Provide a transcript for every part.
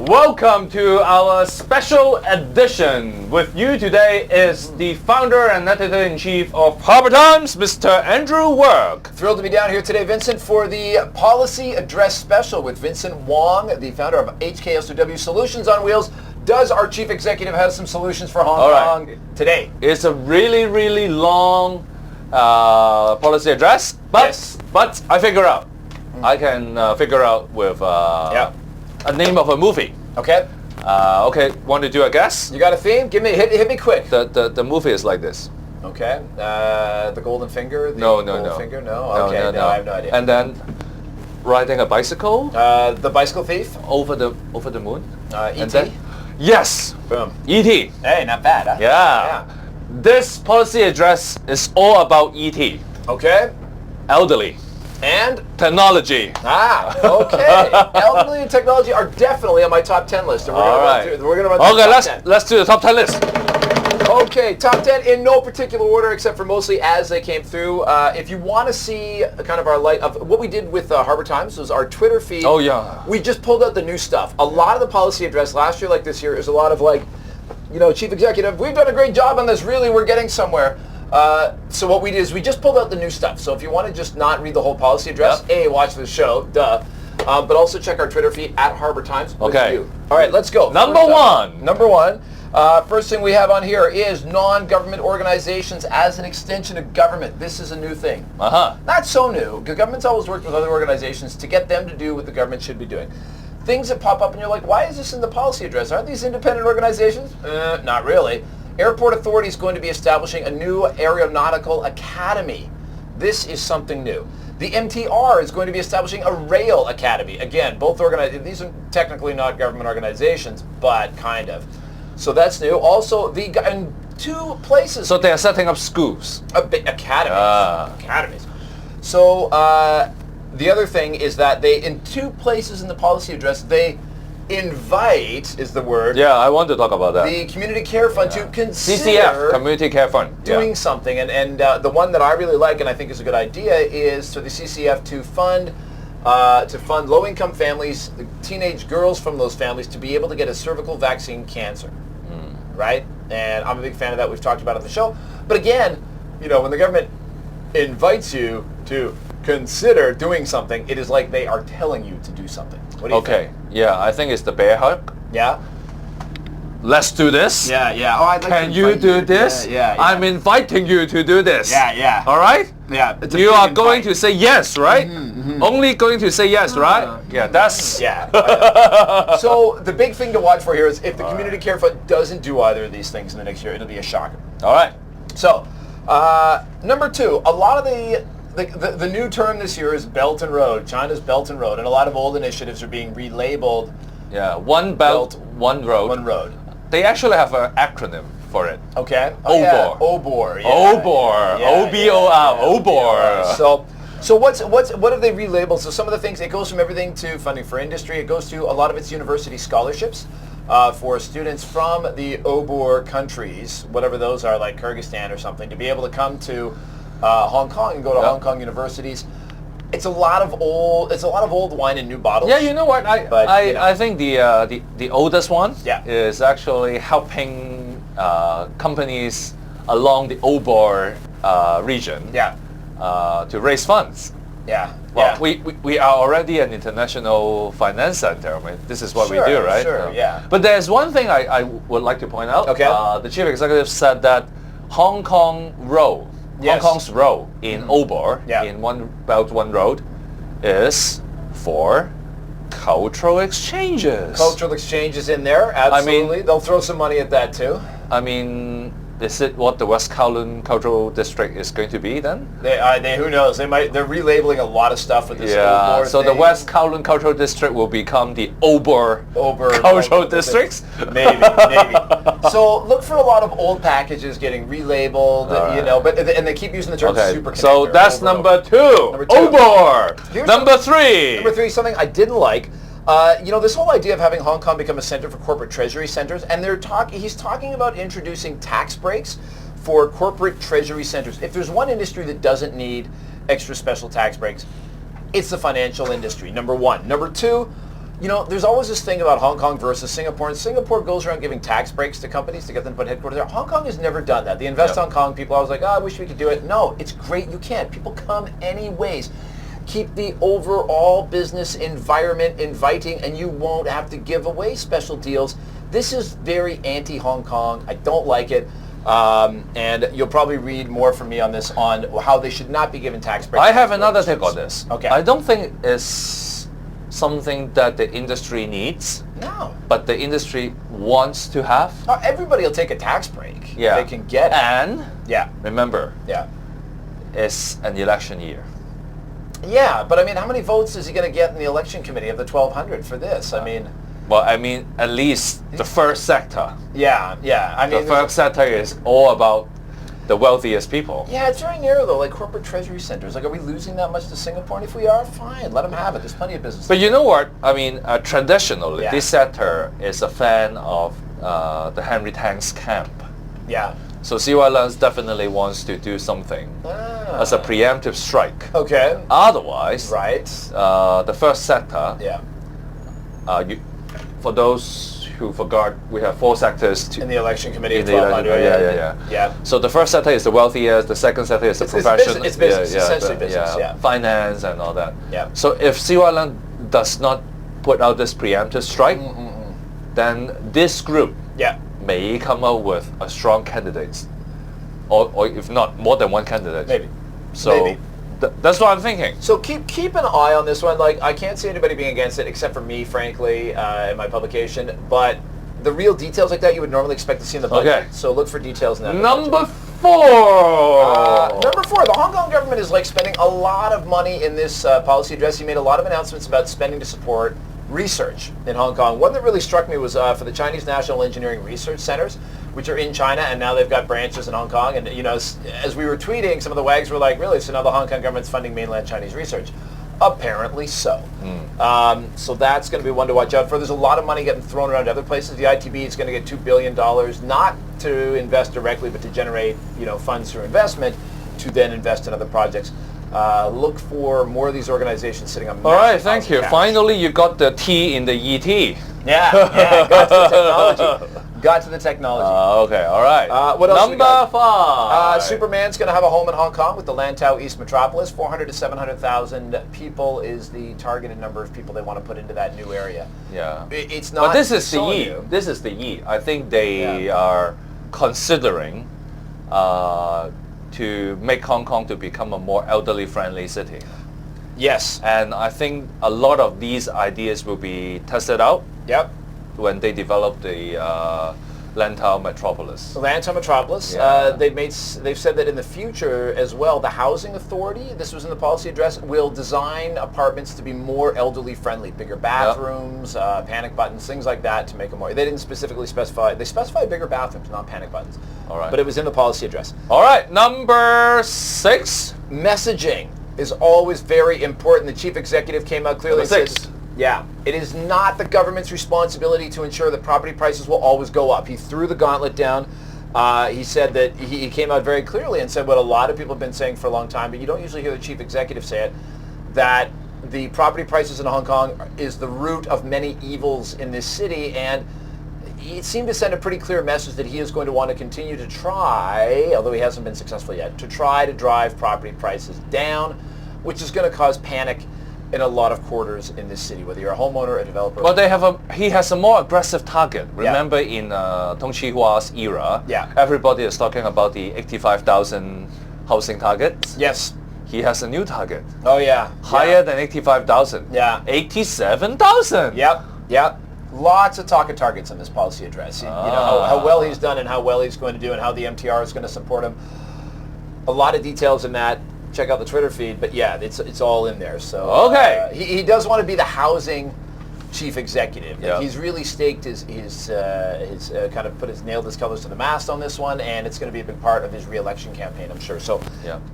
Welcome to our special edition. With you today is the founder and editor-in-chief of Harbour Times, Mr. Andrew Work. Thrilled to be down here today, Vincent, for the Policy Address Special with Vincent Wong, the founder of HKSOW Solutions on Wheels. Does our chief executive have some solutions for Hong Kong today? It's a really long policy address, but I figure out. I can figure out with a name of a movie. Okay. Okay, want to do a guess? You got a theme? Hit me quick. The movie is like this. Okay. The Golden Finger? No. Finger? No? Okay, no, I have no idea. And then riding a bicycle? The Bicycle Thief? Over the moon? E.T.? Yes! Boom. E.T. Hey, not bad, huh? Yeah. This policy address is all about E.T. Okay. Elderly. And? Technology. Okay. Elderly and technology are definitely on my top 10 list. And we're going to run through the top 10. Let's do the top 10 list. Okay, top 10 in no particular order except for mostly as they came through. If you want to see kind of our light of what we did with Harbour Times was our Twitter feed. Oh, yeah. We just pulled out the new stuff. A lot of the policy address last year, like this year, is a lot of like, chief executive, we've done a great job on this. Really, we're getting somewhere. So what we did is we just pulled out the new stuff. So if you want to just not read the whole policy address, watch the show, duh. But also check our Twitter feed at Harbour Times. Okay. All right, let's go. Number one. First thing we have on here is non-government organizations as an extension of government. This is a new thing. Not so new. The government's always worked with other organizations to get them to do what the government should be doing. Things that pop up and you're like, why is this in the policy address? Aren't these independent organizations? Not really. Airport Authority is going to be establishing a new aeronautical academy. This is something new. The MTR is going to be establishing a rail academy. Again, both these are technically not government organizations, but kind of. So that's new. Also, in two places. So they are setting up schools. Academies. So the other thing is that in two places in the policy address, they invite, is the word. Yeah, I want to talk about that. The Community Care Fund to consider CCF, Community Care Fund. Doing something. And the one that I really like and I think is a good idea is for the CCF to fund low-income families, teenage girls from those families to be able to get a cervical vaccine cancer. Right? And I'm a big fan of that. We've talked about it on the show. But again, when the government invites you to consider doing something, it is like they are telling you to do something. What do you think? Yeah, I think it's the bear hug. Yeah. Let's do this. Yeah. Oh, I'd like Can you do this? Yeah. I'm inviting you to do this. Yeah. All right? Yeah. You are going to say yes, right? Only going to say yes, right? Yeah, that's... Yeah. So the big thing to watch for here is if the Community Care Fund doesn't do either of these things in the next year, it'll be a shocker. All right. So, number two, a lot of the new term this year is Belt and Road, China's Belt and Road, and a lot of old initiatives are being relabeled. Yeah, One Belt, One Road. One Road. They actually have an acronym for it. Okay. OBOR. OBOR. OBOR. O-B-O-R. OBOR. So what have they relabeled? So some of the things, it goes from everything to funding for industry. It goes to a lot of its university scholarships for students from the OBOR countries, whatever those are, like Kyrgyzstan or something, to be able to come to Hong Kong and go to Hong Kong universities. It's a lot of old wine in new bottles. Yeah, you know what? I think the oldest one is actually helping companies along the OBOR region to raise funds. Well, we are already an international finance center. I mean, this is what we do, right? Sure, yeah. But there's one thing I would like to point out. Okay. The chief executive said that Hong Kong's role in OBOR, in One Belt, One Road, is for cultural exchanges. Cultural exchanges in there, absolutely. I mean, they'll throw some money at that too. I mean, is it what the West Kowloon Cultural District is going to be then? They who knows? They're relabeling a lot so the thing. West Kowloon Cultural District will become the OBOR Cultural Districts? Maybe. So look for a lot of old packages getting relabeled, and they keep using the term super connector. So that's number two. OBOR. Number three, something I didn't like. This whole idea of having Hong Kong become a center for corporate treasury centers, and he's talking about introducing tax breaks for corporate treasury centers. If there's one industry that doesn't need extra special tax breaks, it's the financial industry, number one. Number two, You know, there's always this thing about Hong Kong versus Singapore, and Singapore goes around giving tax breaks to companies to get them to put headquarters there. Hong Kong has never done that. The Invest Hong Kong people, I was like, I wish we could do it. No, it's great you can. People come anyways. Keep the overall business environment inviting, and you won't have to give away special deals. This is very anti-Hong Kong. I don't like it. And you'll probably read more from me on this, on how they should not be given tax breaks. I have another take on this. Okay. I don't think it's something that the industry needs. No. But the industry wants to have. Everybody will take a tax break if they can get it. And remember, it's an election year. Yeah, but I mean, how many votes is he going to get in the election committee of the 1,200 for this? I mean... Well, I mean, at least the first sector. Yeah. I mean, the first sector is all about the wealthiest people. Yeah, it's very narrow though, like corporate treasury centers. Like, are we losing that much to Singapore? And if we are, fine, let them have it. There's plenty of business. But you know what? I mean, traditionally, this sector is a fan of the Henry Tang's camp. Yeah. So CY Leung definitely wants to do something as a preemptive strike. Okay. Otherwise, the first sector, for those who forgot, we have 4 sectors in the election committee. Yeah. So the first sector is the wealthiest. The second sector is the profession. It's business, essentially business. Yeah. Finance and all that. Yeah. So if CY Leung does not put out this preemptive strike, then this group may come out with a strong candidate, or if not, more than one candidate. Maybe. So. Maybe. That's what I'm thinking. So keep an eye on this one. Like, I can't see anybody being against it except for me, frankly, in my publication. But the real details like that you would normally expect to see in the budget. Okay. So look for details in that. Number 4. Number 4. The Hong Kong government is like spending a lot of money in this policy address. He made a lot of announcements about spending to support research in Hong Kong. One that really struck me was for the Chinese National Engineering Research Centers, which are in China, and now they've got branches in Hong Kong. And, you know, as we were tweeting, some of the wags were like, really? So now the Hong Kong government's funding mainland Chinese research? Apparently so. So that's going to be one to watch out for. There's a lot of money getting thrown around other places. The ITB is going to get $2 billion, not to invest directly, but to generate, you know, funds through investment to then invest in other projects. Look for more of these organizations sitting on. All right, thank you. Cash. Finally, you got the T in the ET. Yeah, got to the technology. Got to the technology. Okay, all right. What else? Number 5. Superman's going to have a home in Hong Kong with the Lantau East Metropolis. 400 to 700,000 people is the targeted number of people they want to put into that new area. Yeah. It's not. But this is so the E. new. This is the E. I think they are considering to make Hong Kong to become a more elderly-friendly city. Yes. And I think a lot of these ideas will be tested out. Yep. When they develop the Lantau Metropolis. Lantau Metropolis. Yeah. They've said that in the future as well, the Housing Authority, this was in the policy address, will design apartments to be more elderly friendly, bigger bathrooms, panic buttons, things like that to make them more. They didn't specifically specify. They specified bigger bathrooms, not panic buttons. All right. But it was in the policy address. All right. Number 6. Messaging is always very important. The chief executive came out clearly and said, it is not the government's responsibility to ensure that property prices will always go up. He threw the gauntlet down. He said that he came out very clearly and said what a lot of people have been saying for a long time, but you don't usually hear the chief executive say it, that the property prices in Hong Kong is the root of many evils in this city, and he seemed to send a pretty clear message that he is going to want to continue to try, although he hasn't been successful yet, to try to drive property prices down, which is going to cause panic in a lot of quarters in this city, whether you're a homeowner or a developer. Well, he has a more aggressive target. Remember in Tung Chee Hua's era, everybody is talking about the 85,000 housing target. Yes. He has a new target. Oh yeah. Higher than 85,000. Yeah. 87,000. Yep. Lots of talk of targets in this policy address. You know how well he's done and how well he's going to do and how the MTR is going to support him. A lot of details in that. Check out the Twitter feed, but yeah, it's all in there. So okay, he does want to be the housing chief executive. Yep. He's really staked his kind of nailed his colors to the mast on this one, and it's going to be a big part of his re-election campaign, I'm sure. So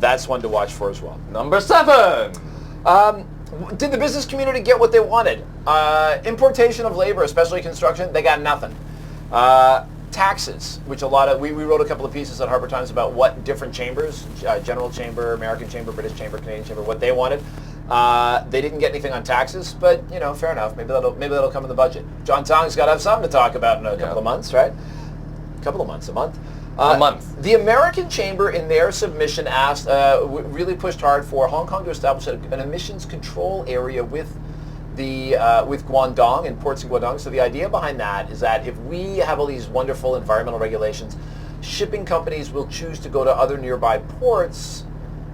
that's one to watch for as well. Number 7. Did the business community get what they wanted? Importation of labor, especially construction, they got nothing. Taxes, which we wrote a couple of pieces at Harper Times about what different chambers, General Chamber, American Chamber, British Chamber, Canadian Chamber, what they wanted. They didn't get anything on taxes, but fair enough. Maybe that'll come in the budget. John Tong's got to have something to talk about in a couple of months, right? A month. A month. The American Chamber, in their submission, asked, really pushed hard for Hong Kong to establish an emissions control area with Guangdong and ports in Guangdong. So the idea behind that is that if we have all these wonderful environmental regulations, shipping companies will choose to go to other nearby ports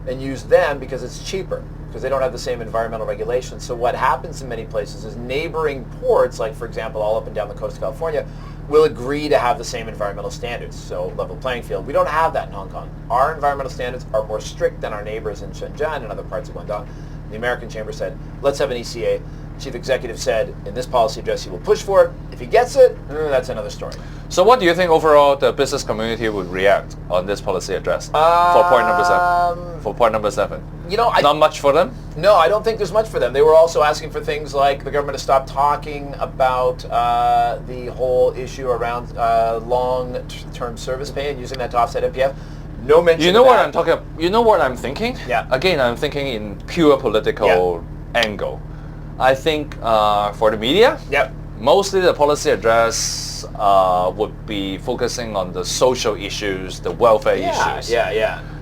and use them because it's cheaper, because they don't have the same environmental regulations. So what happens in many places is neighboring ports, like for example all up and down the coast of California, will agree to have the same environmental standards, so level playing field. We don't have that in Hong Kong. Our environmental standards are more strict than our neighbors in Shenzhen and other parts of Guangdong. The American Chamber said, let's have an ECA. Chief Executive said in this policy address he will push for it. If he gets it, that's another story. So what do you think overall the business community would react on this policy address for point number 7? For point number 7. Not much for them? No, I don't think there's much for them. They were also asking for things like the government to stop talking about the whole issue around long-term service pay and using that to offset MPF. No mention of that. What I'm talking about? You know what I'm thinking? Yeah. Again, I'm thinking in pure political angle. I think for the media, mostly the policy address would be focusing on the social issues, the welfare issues.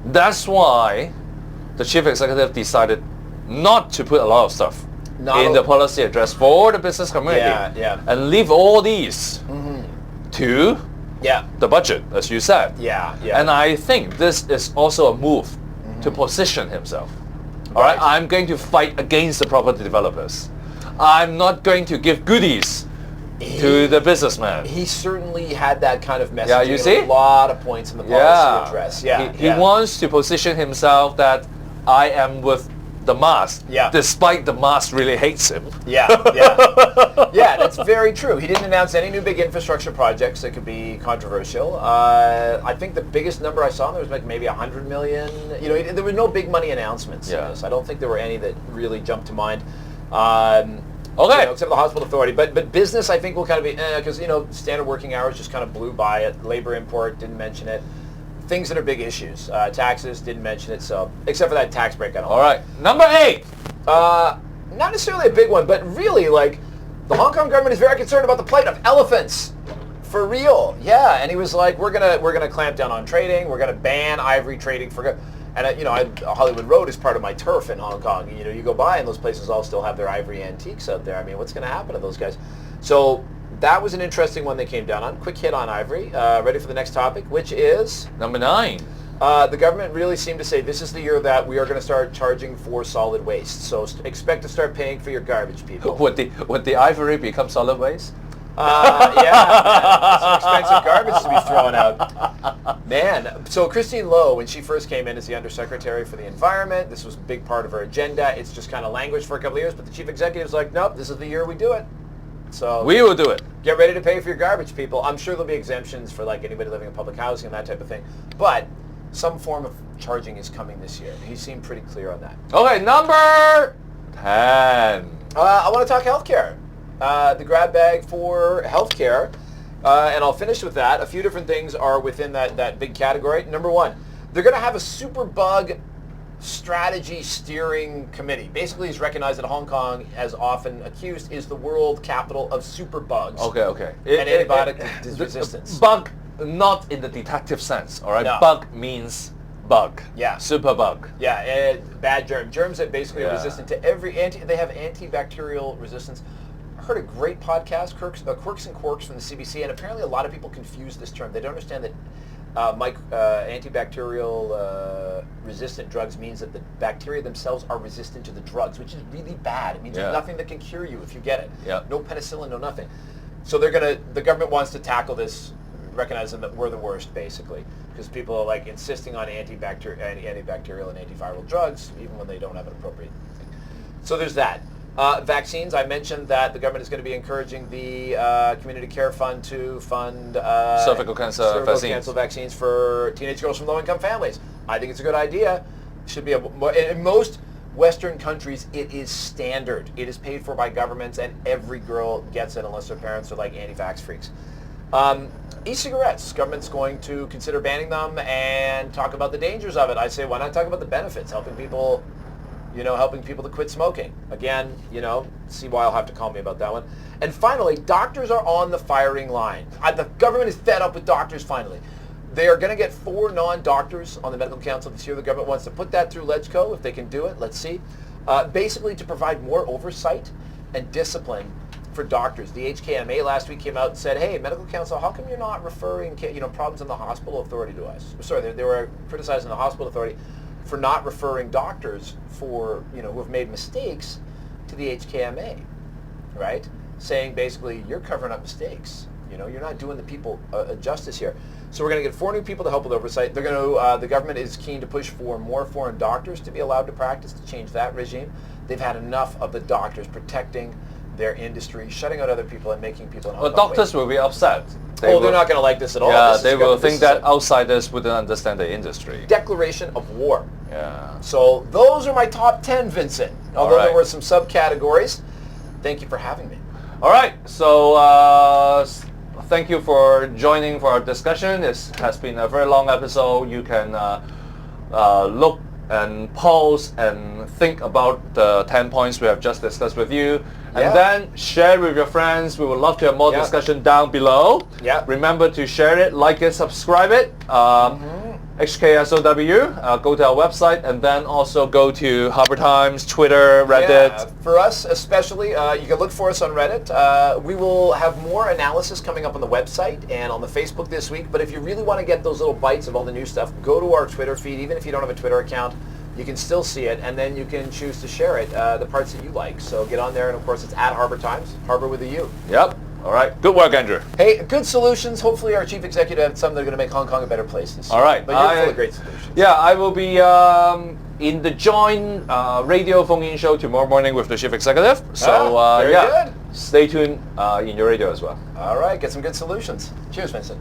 That's why the chief executive decided not to put a lot of stuff in the policy address for the business community and leave all these to the budget, as you said. And I think this is also a move to position himself. All right, I'm going to fight against the property developers. I'm not going to give goodies to the businessman. He certainly had that kind of messaging. Yeah, you see? A lot of points in the policy address. He wants to position himself that I am with the mask, despite the mask really hates him. That's very true. He didn't announce any new big infrastructure projects that could be controversial. I think the biggest number I saw there was like maybe 100 million. There were no big money announcements in this. I don't think there were any that really jumped to mind. Except for the hospital authority. But business, I think, will kind of be, because, standard working hours just kind of blew by it. Labor import, didn't mention it. Things that are big issues. Taxes, didn't mention it, so, except for that tax break. All right. Number 8. Not necessarily a big one, but really, the Hong Kong government is very concerned about the plight of elephants. For real. Yeah, and he was like, we're gonna clamp down on trading. We're gonna ban ivory trading for... And Hollywood Road is part of my turf in Hong Kong. You go by and those places all still have their ivory antiques out there. I mean, what's going to happen to those guys? So that was an interesting one they came down on. Quick hit on ivory. Ready for the next topic, which is number 9. The government really seemed to say this is the year that we are going to start charging for solid waste. So expect to start paying for your garbage, people. Would the ivory become solid waste? Some expensive garbage to be thrown out. Man, so Christine Lowe, when she first came in as the Undersecretary for the Environment, this was a big part of her agenda. It's just kind of languished for a couple of years, but the Chief Executive's like, nope, this is the year we do it. So we will do it. Get ready to pay for your garbage, people. I'm sure there'll be exemptions for anybody living in public housing and that type of thing, but some form of charging is coming this year. He seemed pretty clear on that. Okay, number 10. I want to talk healthcare. The grab bag for healthcare, and I'll finish with that. A few different things are within that big category. Number 1, they're going to have a superbug strategy steering committee. Basically, it's recognized that Hong Kong, as often accused, is the world capital of superbugs. Okay. And antibiotic resistance. Bug, not in the detective sense, all right? No. Bug means bug. Yeah. Superbug. Yeah, bad germ. Germs that basically are resistant to every they have antibacterial resistance. I heard a great podcast, Quirks and Quarks from the CBC, and apparently a lot of people confuse this term. They don't understand that antibacterial resistant drugs means that the bacteria themselves are resistant to the drugs, which is really bad. It means there's nothing that can cure you if you get it. Yeah. No penicillin, no nothing. So the government wants to tackle this, recognizing that we're the worst, basically, because people are insisting on antibacterial and antiviral drugs, even when they don't have an appropriate thing. So there's that. Vaccines, I mentioned that the government is going to be encouraging the Community Care Fund to fund cervical cancer vaccines for teenage girls from low-income families. I think it's a good idea. Should be in most Western countries, it is standard. It is paid for by governments, and every girl gets it unless their parents are anti-vax freaks. E-cigarettes, government's going to consider banning them and talk about the dangers of it. I say, why not talk about the benefits, helping people helping people to quit smoking. Again, see why I'll have to call me about that one. And finally, doctors are on the firing line. The government is fed up with doctors finally. They are going to get 4 non-doctors on the Medical Council this year. The government wants to put that through LegCo if they can do it. Let's see. Basically to provide more oversight and discipline for doctors. The HKMA last week came out and said, hey, Medical Council, how come you're not referring problems in the hospital authority to us? Sorry, they were criticizing the hospital authority for not referring doctors for, who have made mistakes to the HKMA, right? Saying basically, you're covering up mistakes. You're not doing the people justice here. So we're going to get 4 new people to help with oversight. They're going to. The government is keen to push for more foreign doctors to be allowed to practice, to change that regime. They've had enough of the doctors protecting their industry, shutting out other people and making people. Well, doctors will be upset. They're not going to like this at all. Yeah, they will think that outsiders wouldn't understand the industry. Declaration of war. Yeah. So those are my top 10, Vincent. Although there were some subcategories. Thank you for having me. All right. So thank you for joining for our discussion. This has been a very long episode. You can look and pause and think about the 10 points we have just discussed with you. And then share with your friends. We would love to have more discussion down below. Yeah. Remember to share it, like it, subscribe it. HKSOW, go to our website, and then also go to Harbour Times, Twitter, Reddit. Yeah, for us especially, you can look for us on Reddit. We will have more analysis coming up on the website and on the Facebook this week, but if you really want to get those little bites of all the new stuff, go to our Twitter feed. Even if you don't have a Twitter account, you can still see it, and then you can choose to share it, the parts that you like. So get on there, and of course it's at Harbour Times, Harbour with a U. Yep. All right. Good work, Andrew. Hey, good solutions. Hopefully our chief executive has some that are going to make Hong Kong a better place this year. All right. But you're full of great solutions. Yeah, I will be in the joint radio phone-in show tomorrow morning with the chief executive. So very good. Stay tuned in your radio as well. All right. Get some good solutions. Cheers, Vincent.